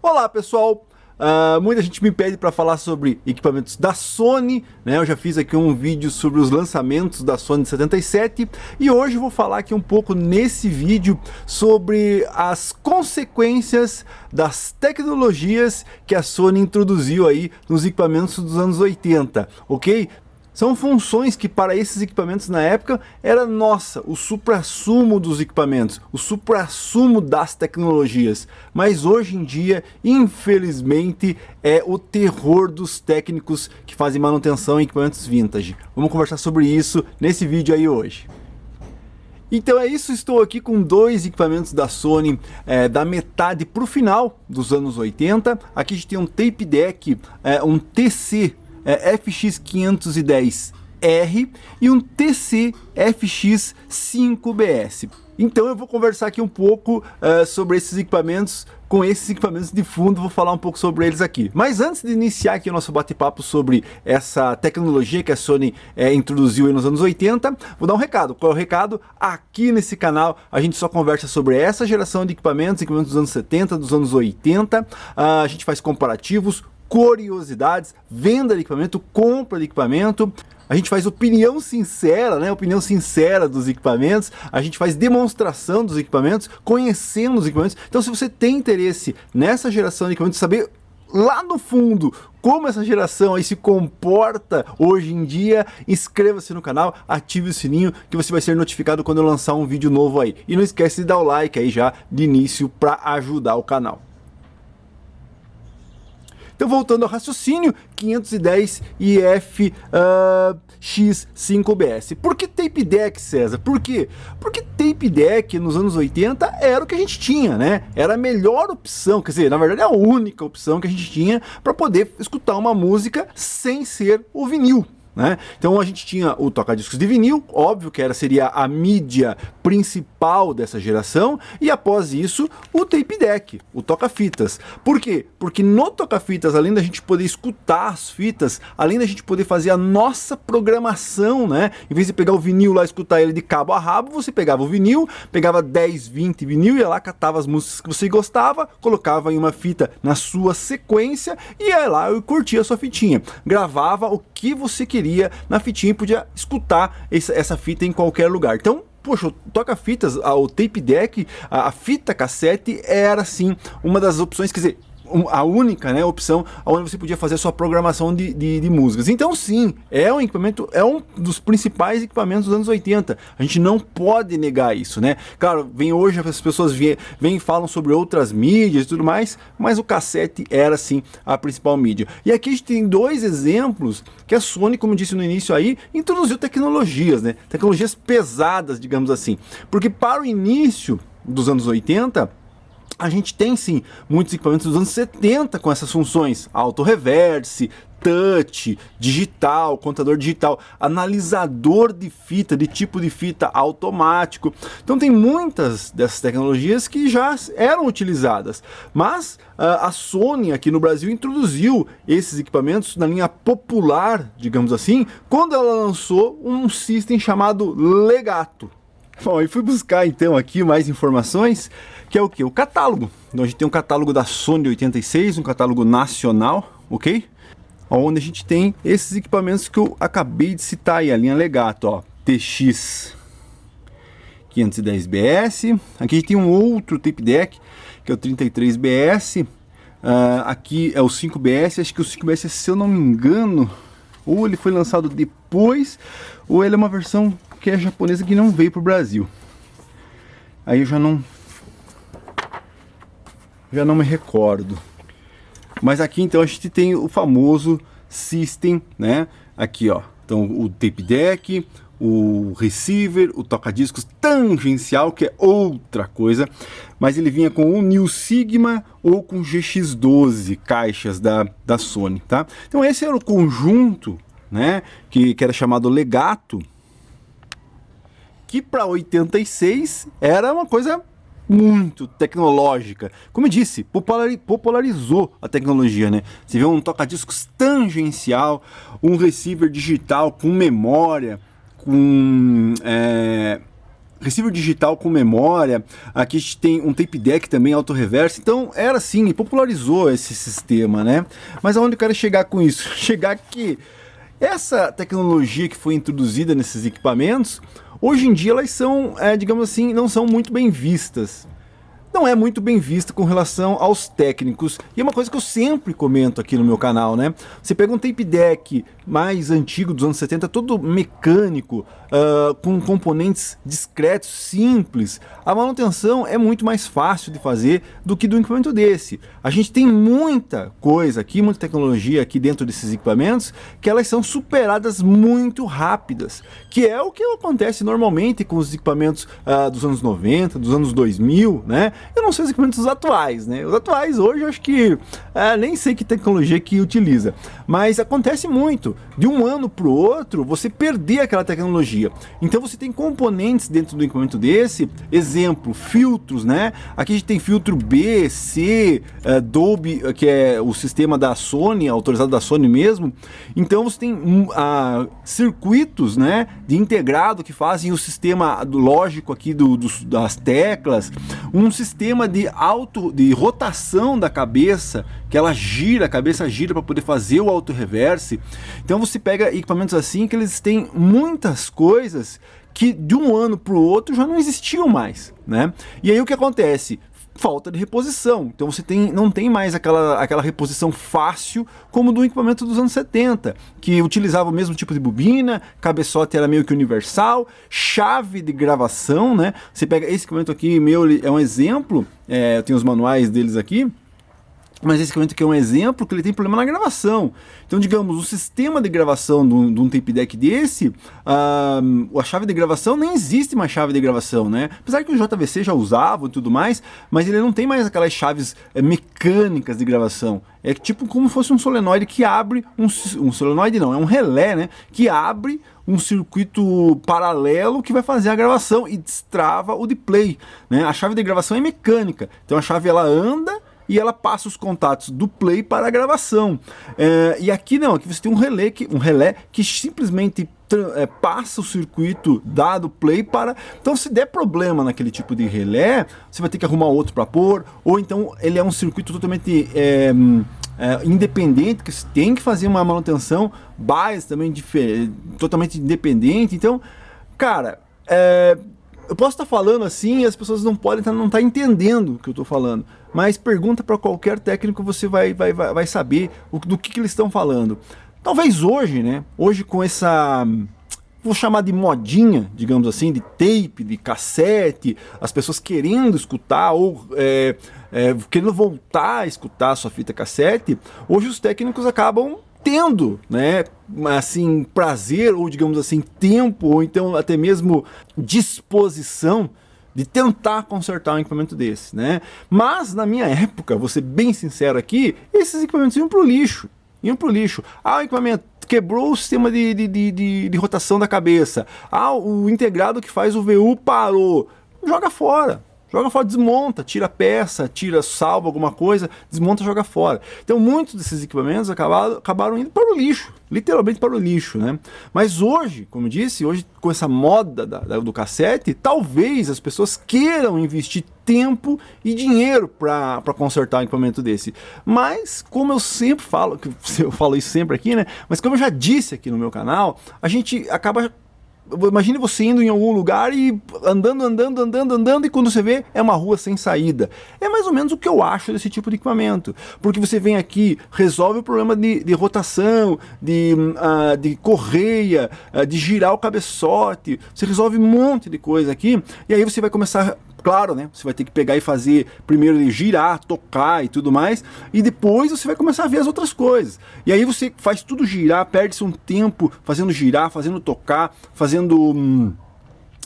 Olá pessoal, muita gente me pede para falar sobre equipamentos da Sony, né? Eu já fiz aqui um vídeo sobre os lançamentos da Sony 77 e hoje eu vou falar aqui um pouco nesse vídeo sobre as consequências das tecnologias que a Sony introduziu aí nos equipamentos dos anos 80, ok? São funções que para esses equipamentos na época era o suprassumo dos equipamentos, o suprassumo das tecnologias. Mas hoje em dia, infelizmente, é o terror dos técnicos que fazem manutenção em equipamentos vintage. Vamos conversar sobre isso nesse vídeo aí hoje. Então é isso, estou aqui com dois equipamentos da Sony da metade para o final dos anos 80. Aqui a gente tem um tape deck, um TC FX510R e um TC FX5BS. Então eu vou conversar aqui um pouco sobre esses equipamentos, com esses equipamentos de fundo, vou falar um pouco sobre eles aqui. Mas antes de iniciar aqui o nosso bate-papo sobre essa tecnologia que a Sony introduziu aí nos anos 80, vou dar um recado. Qual é o recado? Aqui nesse canal a gente só conversa sobre essa geração de equipamentos dos anos 70, dos anos 80, a gente faz comparativos, curiosidades, venda de equipamento, compra de equipamento. A gente faz opinião sincera, né? Opinião sincera dos equipamentos. A gente faz demonstração dos equipamentos, conhecendo os equipamentos. Então, se você tem interesse nessa geração de equipamentos, saber lá no fundo como essa geração aí se comporta hoje em dia, inscreva-se no canal, ative o sininho que você vai ser notificado quando eu lançar um vídeo novo aí. E não esquece de dar o like aí já de início para ajudar o canal. Então, voltando ao raciocínio, 510 IF X5BS. Por que tape deck, César? Por quê? Porque tape deck nos anos 80 era o que a gente tinha, né? Era a melhor opção, quer dizer, na verdade é a única opção que a gente tinha para poder escutar uma música sem ser o vinil. Né? Então a gente tinha o toca-discos de vinil, óbvio que seria a mídia principal dessa geração, e após isso o tape deck, o toca-fitas. Por quê? Porque no toca-fitas, além da gente poder escutar as fitas, além da gente poder fazer a nossa programação, né? Em vez de pegar o vinil lá e escutar ele de cabo a rabo, você pegava o vinil, pegava 10, 20 vinil, ia lá, catava as músicas que você gostava, colocava em uma fita na sua sequência e ia lá e curtia a sua fitinha. Gravava o que você queria na fitinha e podia escutar essa fita em qualquer lugar. Então, poxa, o toca-fitas, o tape deck, a fita cassete era sim uma das opções, quer dizer, a única, né, opção onde você podia fazer a sua programação de músicas. Então sim, é um equipamento, é um dos principais equipamentos dos anos 80. A gente não pode negar isso, né? Claro, hoje as pessoas vêm e falam sobre outras mídias e tudo mais, mas o cassete era sim a principal mídia. E aqui a gente tem dois exemplos que a Sony, como disse no início aí, introduziu tecnologias, né? Tecnologias pesadas, digamos assim. Porque para o início dos anos 80, a gente tem sim muitos equipamentos dos anos 70 com essas funções: auto reverse, touch, digital, contador digital, analisador de fita, de tipo de fita automático. Então tem muitas dessas tecnologias que já eram utilizadas, mas a Sony aqui no Brasil introduziu esses equipamentos na linha popular, digamos assim, quando ela lançou um system chamado Legato. Bom, eu fui buscar então aqui mais informações, que é o que? O catálogo. Então a gente tem um catálogo da Sony 86, um catálogo nacional, ok? Onde a gente tem esses equipamentos que eu acabei de citar aí, a linha Legato, ó, TX 510BS. Aqui a gente tem um outro tape deck, que é o 33BS. Aqui é o 5BS, acho que o 5BS, se eu não me engano, ou ele foi lançado depois, ou ele é uma versão que é japonesa que não veio para o Brasil. Aí eu já não me recordo. Mas aqui então a gente tem o famoso system, né? Aqui ó, então o tape deck, o receiver, o toca-discos tangencial, que é outra coisa, mas ele vinha com o New Sigma ou com GX12 caixas da Sony, tá? Então esse era o conjunto, né, que era chamado Legato, que para 86 era uma coisa muito tecnológica. Como eu disse, popularizou a tecnologia, né? Você vê um toca-discos tangencial, um receiver digital com memória, com receiver digital com memória, aqui a gente tem um tape deck também, auto-reverse, então era assim, popularizou esse sistema, né? Mas aonde eu quero chegar com isso? Chegar que essa tecnologia que foi introduzida nesses equipamentos, hoje em dia elas são, digamos assim, não são muito bem vistas. Não é muito bem vista com relação aos técnicos. E é uma coisa que eu sempre comento aqui no meu canal, né? Você pega um tape deck mais antigo, dos anos 70, todo mecânico, com componentes discretos, simples. A manutenção é muito mais fácil de fazer do que do equipamento desse. A gente tem muita coisa aqui, muita tecnologia aqui dentro desses equipamentos, que elas são superadas muito rápidas, que é o que acontece normalmente com os equipamentos dos anos 90, dos anos 2000, né? Eu não sei os equipamentos atuais, né? Os atuais hoje eu acho que nem sei que tecnologia que utiliza, mas acontece muito de um ano para o outro você perder aquela tecnologia. Então você tem componentes dentro do equipamento desse, exemplo, filtros, né? Aqui a gente tem filtro B, C, Dolby, que é o sistema da Sony, autorizado da Sony mesmo. Então você tem circuitos, né, de integrado que fazem o sistema lógico aqui das teclas, um sistema de rotação da cabeça, que ela gira, a cabeça gira para poder fazer o auto-reverse. Então você pega equipamentos assim que eles têm muitas coisas que de um ano para o outro já não existiam mais, né? E aí o que acontece? Falta de reposição. Então você não tem mais aquela reposição fácil como do equipamento dos anos 70, que utilizava o mesmo tipo de bobina, cabeçote era meio que universal, chave de gravação, né? Você pega esse equipamento aqui, meu, é um exemplo, eu tenho os manuais deles aqui, mas esse equipamento aqui é um exemplo que ele tem problema na gravação. Então, digamos, o sistema de gravação de um tape deck desse, a chave de gravação, nem existe mais chave de gravação, né? Apesar que o JVC já usava e tudo mais, mas ele não tem mais aquelas chaves mecânicas de gravação. É tipo como se fosse um solenoide que abre, um solenoide não, é um relé, né? Que abre um circuito paralelo que vai fazer a gravação e destrava o de play, né? A chave de gravação é mecânica, então a chave ela anda e ela passa os contatos do play para a gravação. E aqui não, aqui você tem um relé que simplesmente passa o circuito dado play para... Então se der problema naquele tipo de relé, você vai ter que arrumar outro para pôr, ou então ele é um circuito totalmente independente, que você tem que fazer uma manutenção bias também totalmente independente. Então, cara, eu posso estar falando assim e as pessoas não podem não estar entendendo o que eu estou falando, mas pergunta para qualquer técnico, você vai saber do que eles estão falando. Talvez hoje, né? Hoje com essa, vou chamar de modinha, digamos assim, de tape, de cassete, as pessoas querendo escutar ou querendo voltar a escutar a sua fita cassete, hoje os técnicos acabam tendo, né, assim, prazer ou, digamos assim, tempo, ou então até mesmo disposição de tentar consertar um equipamento desse, né? Mas na minha época, vou ser bem sincero aqui, esses equipamentos iam pro lixo. O equipamento quebrou o sistema de rotação da cabeça. O integrado que faz o VU parou. Joga fora, desmonta, tira a peça, salva alguma coisa, desmonta, joga fora. Então muitos desses equipamentos acabaram indo para o lixo, literalmente para o lixo, né? Mas hoje, como eu disse, hoje com essa moda do cassete, talvez as pessoas queiram investir tempo e dinheiro para consertar um equipamento desse. Mas, como eu sempre falo, eu falo isso sempre aqui, né? Mas como eu já disse aqui no meu canal, a gente acaba... Imagine você indo em algum lugar e andando, e quando você vê, é uma rua sem saída. É mais ou menos o que eu acho desse tipo de equipamento. Porque você vem aqui, resolve o problema de rotação, de correia, de girar o cabeçote, você resolve um monte de coisa aqui, e aí você vai começar... Claro, né? Você vai ter que pegar e fazer primeiro girar, tocar e tudo mais, e depois você vai começar a ver as outras coisas. E aí você faz tudo girar, perde-se um tempo fazendo girar, fazendo tocar, fazendo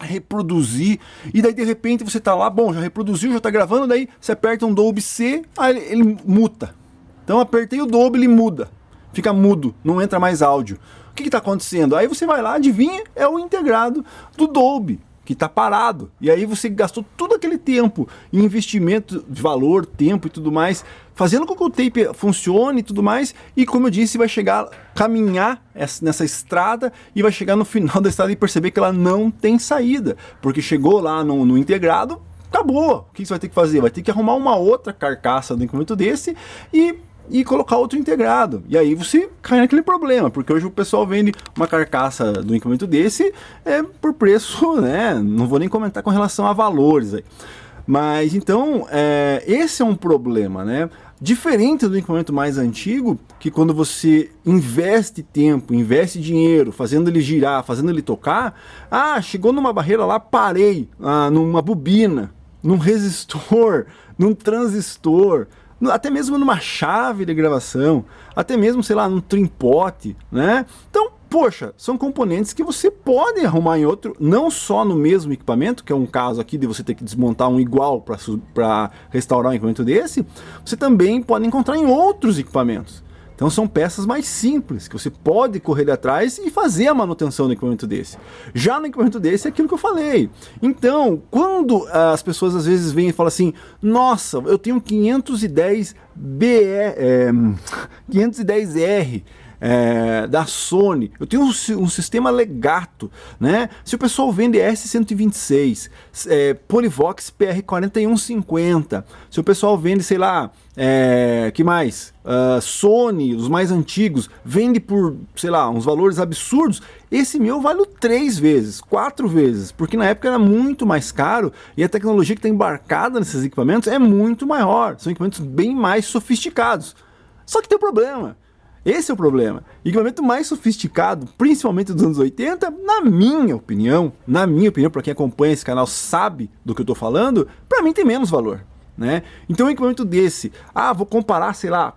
reproduzir, e daí de repente você tá lá, bom, já reproduziu, já tá gravando, daí você aperta um Dolby C, aí ele muta. Então apertei o Dolby, ele muda, fica mudo, não entra mais áudio. O que tá acontecendo? Aí você vai lá, adivinha, é o integrado do Dolby, que está parado. E aí você gastou todo aquele tempo em investimento de valor, tempo e tudo mais, fazendo com que o tape funcione e tudo mais, e como eu disse, vai chegar, caminhar nessa estrada e vai chegar no final da estrada e perceber que ela não tem saída, porque chegou lá no integrado, acabou. O que você vai ter que fazer? Vai ter que arrumar uma outra carcaça do equipamento desse e colocar outro integrado. E aí você cai naquele problema, porque hoje o pessoal vende uma carcaça do equipamento desse por preço, né? Não vou nem comentar com relação a valores aí. Mas então, esse é um problema, né? Diferente do equipamento mais antigo, que quando você investe tempo, investe dinheiro, fazendo ele girar, fazendo ele tocar, chegou numa barreira lá, parei, numa bobina, num resistor, num transistor, até mesmo numa chave de gravação, até mesmo, sei lá, num trimpote, né? Então, poxa, são componentes que você pode arrumar em outro, não só no mesmo equipamento, que é um caso aqui de você ter que desmontar um igual para restaurar um equipamento desse, você também pode encontrar em outros equipamentos. Então são peças mais simples, que você pode correr atrás e fazer a manutenção do equipamento desse. Já no equipamento desse é aquilo que eu falei. Então, quando as pessoas às vezes vêm e falam assim, nossa, eu tenho 510 510R, da Sony, eu tenho um sistema Legato, né? Se o pessoal vende S126, Polivox PR4150, se o pessoal vende, sei lá, que mais? Sony, os mais antigos, vende por, sei lá, uns valores absurdos, esse meu vale 3 vezes, 4 vezes, porque na época era muito mais caro e a tecnologia que está embarcada nesses equipamentos é muito maior, são equipamentos bem mais sofisticados. Só que tem um problema. Esse é o problema. Equipamento mais sofisticado, principalmente dos anos 80, na minha opinião, para quem acompanha esse canal sabe do que eu estou falando, para mim tem menos valor, né? Então um equipamento desse, vou comparar, sei lá,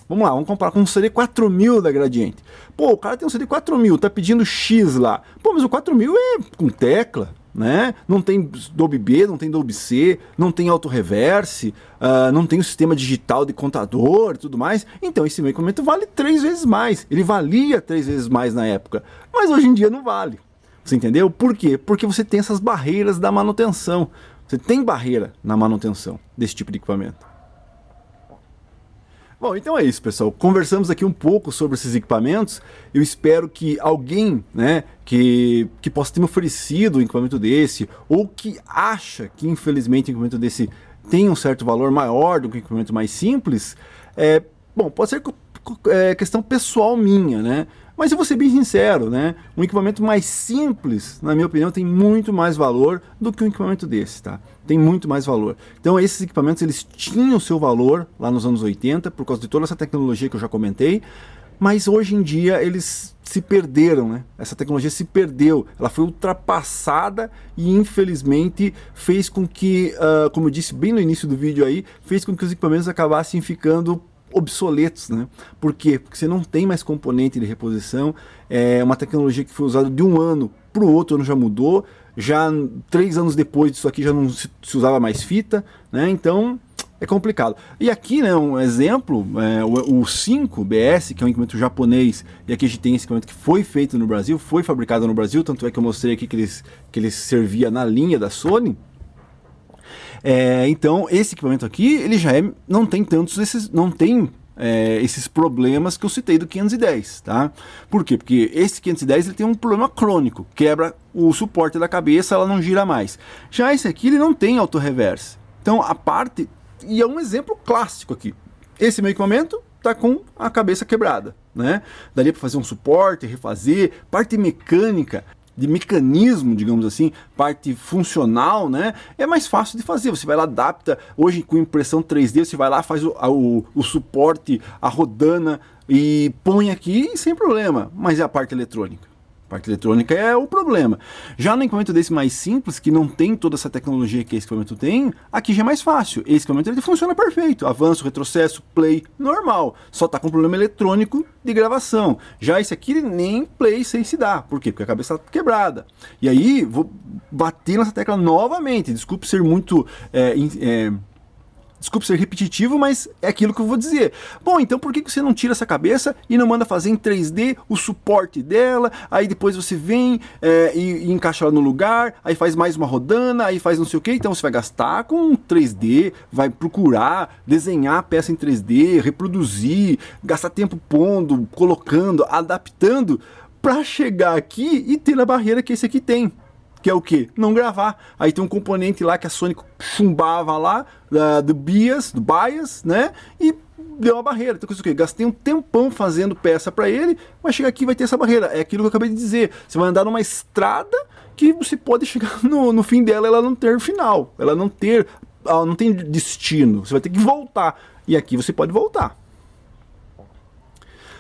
vamos comparar com um CD4000 da Gradiente. Pô, o cara tem um CD4000, tá pedindo X lá. Pô, mas o 4000 é com tecla, né? Não tem Dolby B, não tem Dolby C, não tem auto-reverse, não tem o sistema digital de contador e tudo mais. Então esse meu equipamento vale 3 vezes mais. Ele valia 3 vezes mais na época, mas hoje em dia não vale. Você entendeu? Por quê? Porque você tem essas barreiras da manutenção. Você tem barreira na manutenção desse tipo de equipamento. Bom, então é isso, pessoal. Conversamos aqui um pouco sobre esses equipamentos. Eu espero que alguém, né, que possa ter me oferecido um equipamento desse, ou que acha que infelizmente um equipamento desse tem um certo valor maior do que um equipamento mais simples, bom, pode ser questão pessoal minha, né? Mas eu vou ser bem sincero, né? Um equipamento mais simples, na minha opinião, tem muito mais valor do que um equipamento desse, tá? Tem muito mais valor. Então esses equipamentos, eles tinham seu valor lá nos anos 80, por causa de toda essa tecnologia que eu já comentei, mas hoje em dia eles se perderam, né? Essa tecnologia se perdeu, ela foi ultrapassada e infelizmente fez com que, como eu disse bem no início do vídeo aí, fez com que os equipamentos acabassem ficando obsoletos, né? Por quê? Porque você não tem mais componente de reposição, é uma tecnologia que foi usada de um ano para o outro, ano já mudou, já 3 anos depois disso aqui já não se usava mais fita, né? Então é complicado. E aqui, né, um exemplo, o 5BS, que é um equipamento japonês, e aqui a gente tem esse equipamento que foi feito no Brasil, foi fabricado no Brasil, tanto é que eu mostrei aqui que ele servia na linha da Sony. Então esse equipamento aqui, ele já não tem esses problemas que eu citei do 510, tá? Por quê? Porque esse 510 ele tem um problema crônico, quebra o suporte da cabeça, ela não gira mais. Já esse aqui ele não tem auto-reverse. Então a parte, e é um exemplo clássico aqui, esse meu equipamento tá com a cabeça quebrada, né? Daria para fazer um suporte, refazer, parte mecânica, de mecanismo, digamos assim, parte funcional, né? É mais fácil de fazer. Você vai lá, adapta. Hoje com impressão 3D, você vai lá, faz o suporte, a rodana e põe aqui sem problema. Mas é a parte eletrônica. A parte eletrônica é o problema. Já no equipamento desse mais simples, que não tem toda essa tecnologia que esse equipamento tem, aqui já é mais fácil. Esse equipamento ele funciona perfeito. Avanço, retrocesso, play, normal. Só tá com problema eletrônico de gravação. Já esse aqui nem play sem se dar. Por quê? Porque a cabeça tá quebrada. E aí, vou bater nessa tecla novamente. Desculpe ser muito Desculpe ser repetitivo, mas é aquilo que eu vou dizer. Bom, então por que você não tira essa cabeça e não manda fazer em 3D o suporte dela, aí depois você vem e encaixa ela no lugar, aí faz mais uma rodana, aí faz não sei o que, então você vai gastar com 3D, vai procurar desenhar a peça em 3D, reproduzir, gastar tempo pondo, colocando, adaptando, para chegar aqui e ter a barreira que esse aqui tem. Que é o que? Não gravar. Aí tem um componente lá que a Sony chumbava lá, do bias, né? E deu uma barreira. Então, isso aqui, gastei um tempão fazendo peça para ele, mas chegar aqui vai ter essa barreira. É aquilo que eu acabei de dizer. Você vai andar numa estrada que você pode chegar no fim dela, ela não ter final. Ela não tem destino. Você vai ter que voltar. E aqui você pode voltar.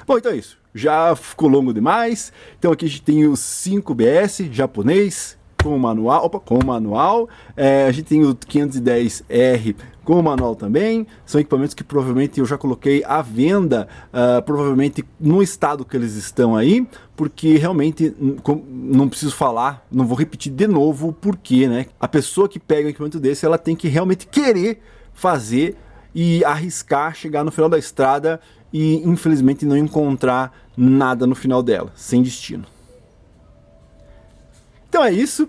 Bom, então é isso. Já ficou longo demais. Então aqui a gente tem o 5BS japonês com o manual. A gente tem o 510R com o manual também. São equipamentos que provavelmente eu já coloquei à venda, provavelmente no estado que eles estão aí, porque realmente não preciso falar, não vou repetir de novo o porquê, né? A pessoa que pega um equipamento desse, ela tem que realmente querer fazer e arriscar chegar no final da estrada e infelizmente não encontrar nada no final dela, sem destino. Então é isso,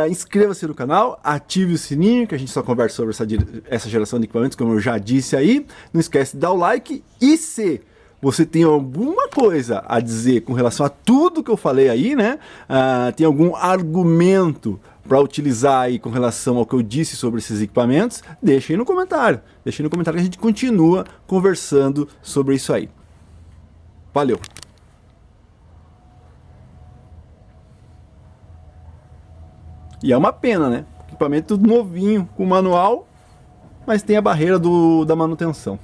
inscreva-se no canal, ative o sininho, que a gente só conversa sobre essa geração de equipamentos, como eu já disse aí. Não esquece de dar o like, e se você tem alguma coisa a dizer com relação a tudo que eu falei aí, né? Tem algum argumento para utilizar aí com relação ao que eu disse sobre esses equipamentos, deixa aí no comentário. Deixa aí no comentário que a gente continua conversando sobre isso aí. Valeu! E é uma pena, né? Equipamento novinho, com manual, mas tem a barreira da manutenção.